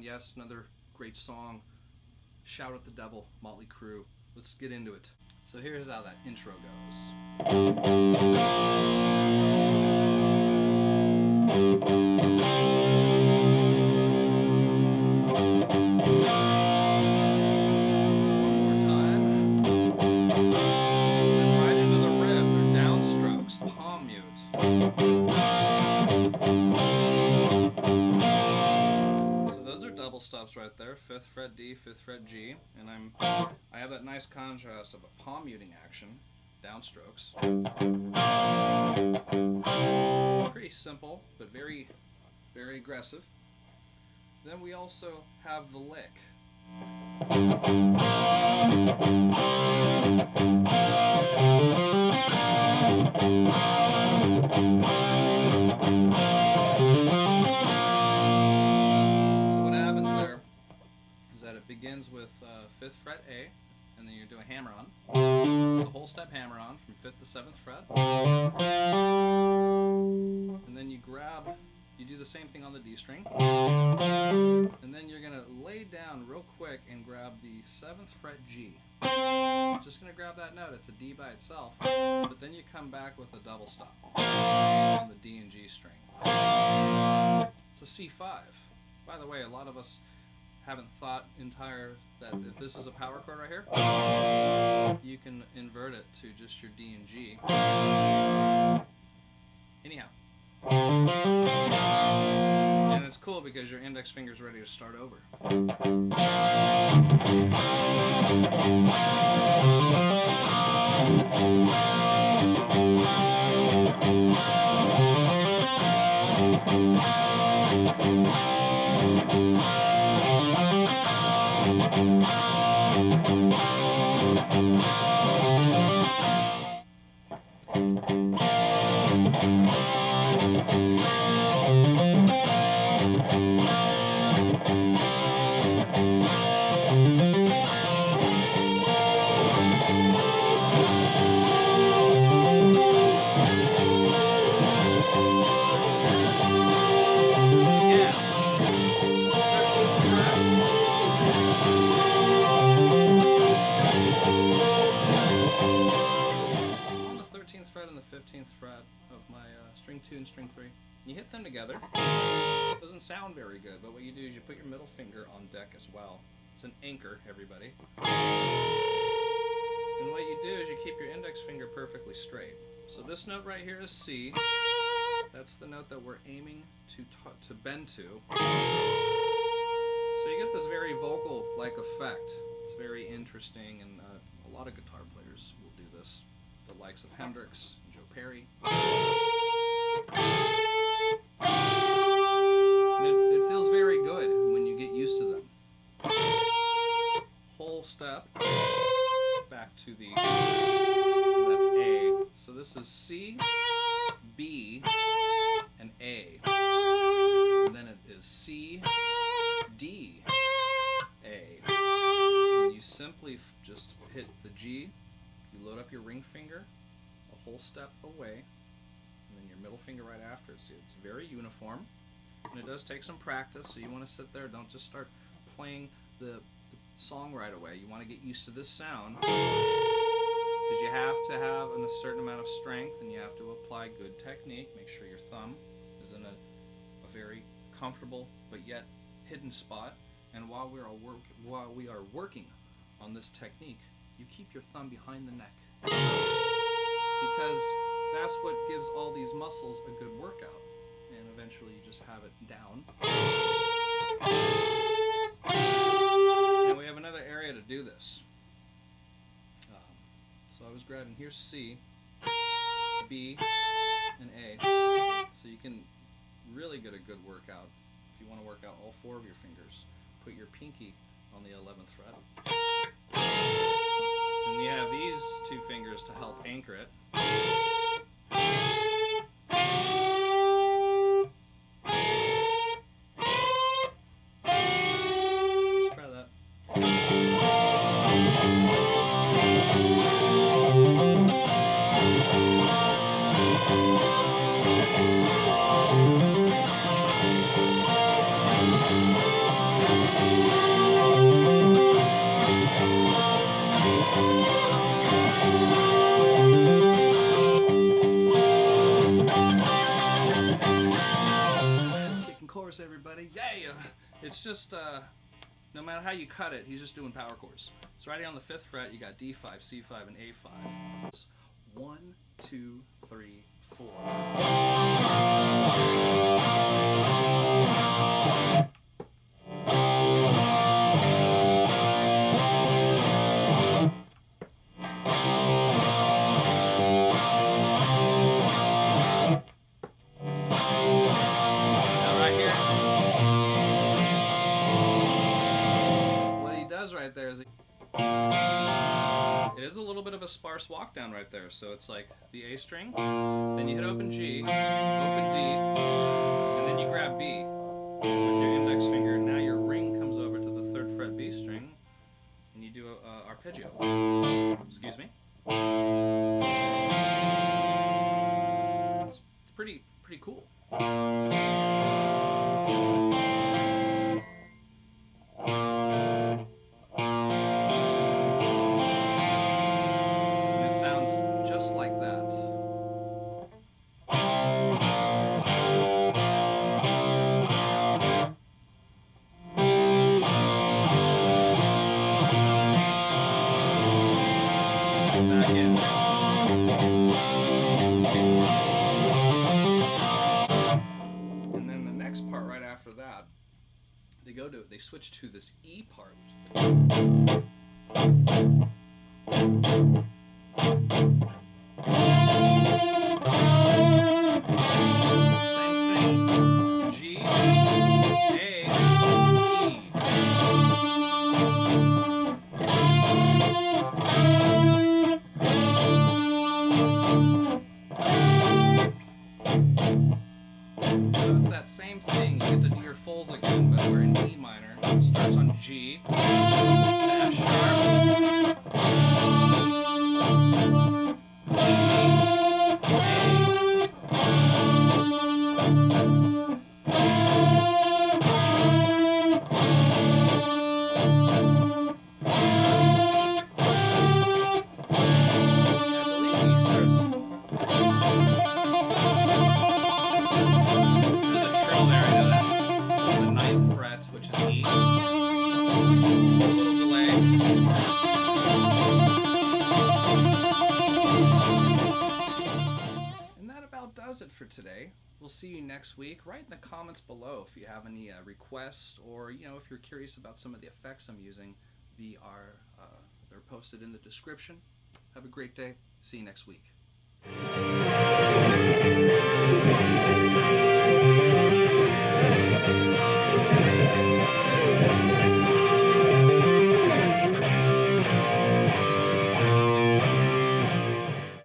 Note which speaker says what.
Speaker 1: Yes, another great song. Shout at the Devil, Motely Crue. Let's get into it. So here's how that intro goes. One more time. And right into the riff, they're downstrokes, palm mute. Double stops right there, 5th fret D, 5th fret G, and I have that nice contrast of a palm muting action, downstrokes. Pretty simple, but very, very aggressive. Then we also have the lick. Begins with 5th fret A, and then you do a hammer on, the whole step hammer on from 5th to 7th fret, and then you do the same thing on the D string, and then you're going to lay down real quick and grab the 7th fret G. Just going to grab that note, it's a D by itself, but then you come back with a double stop on the D and G string. It's a C5. By the way, a lot of us haven't thought that if this is a power chord right here, you can invert it to just your D and G. Anyhow. And it's cool because your index finger's ready to start over. And the 15th fret of my string 2 and string 3. You hit them together. It doesn't sound very good, but what you do is you put your middle finger on deck as well. It's an anchor, everybody. And what you do is you keep your index finger perfectly straight. So this note right here is C. That's the note that we're aiming to bend to. So you get this very vocal-like effect. It's very interesting, and a lot of guitar players will do this. The likes of Hendrix and Joe Perry. And it feels very good when you get used to them. Whole step back to the, that's A. So this is C, B, and A. And then it is C, D, A. And you simply just hit the G. You load up your ring finger a whole step away, and then your middle finger right after it. So it's very uniform, and it does take some practice, so you want to sit there, don't just start playing the song right away. You want to get used to this sound, because you have to have a certain amount of strength, and you have to apply good technique. Make sure your thumb is in a very comfortable but yet hidden spot, and while we are working on this technique, you keep your thumb behind the neck, because that's what gives all these muscles a good workout, and eventually you just have it down. And we have another area to do this. So I was grabbing, here's C, B, and A, so you can really get a good workout. If you want to work out all 4 of your fingers, put your pinky on the 11th fret. And you have these 2 fingers to help anchor it. It's just, no matter how you cut it, he's just doing power chords. So right here on the 5th fret, you got D5, C5, and A5. 1, 2, 3, 4. Right there is it is a little bit of a sparse walk down right there. So it's like the A string, then you hit open G, open D, and then you grab B with your index finger. Now your ring comes over to the 3rd fret B string, and you do a arpeggio. Excuse me. It's pretty cool. They switch to this E part. Same thing. G, A, E. So it's that same thing. You get to do your fulls again, but we're in E minor. It starts on G to F sharp, E, G, A. Which is E. For a little delay. And that about does it for today. We'll see you next week. Write in the comments below if you have any requests, or if you're curious about some of the effects I'm using. They're posted in the description. Have a great day. See you next week.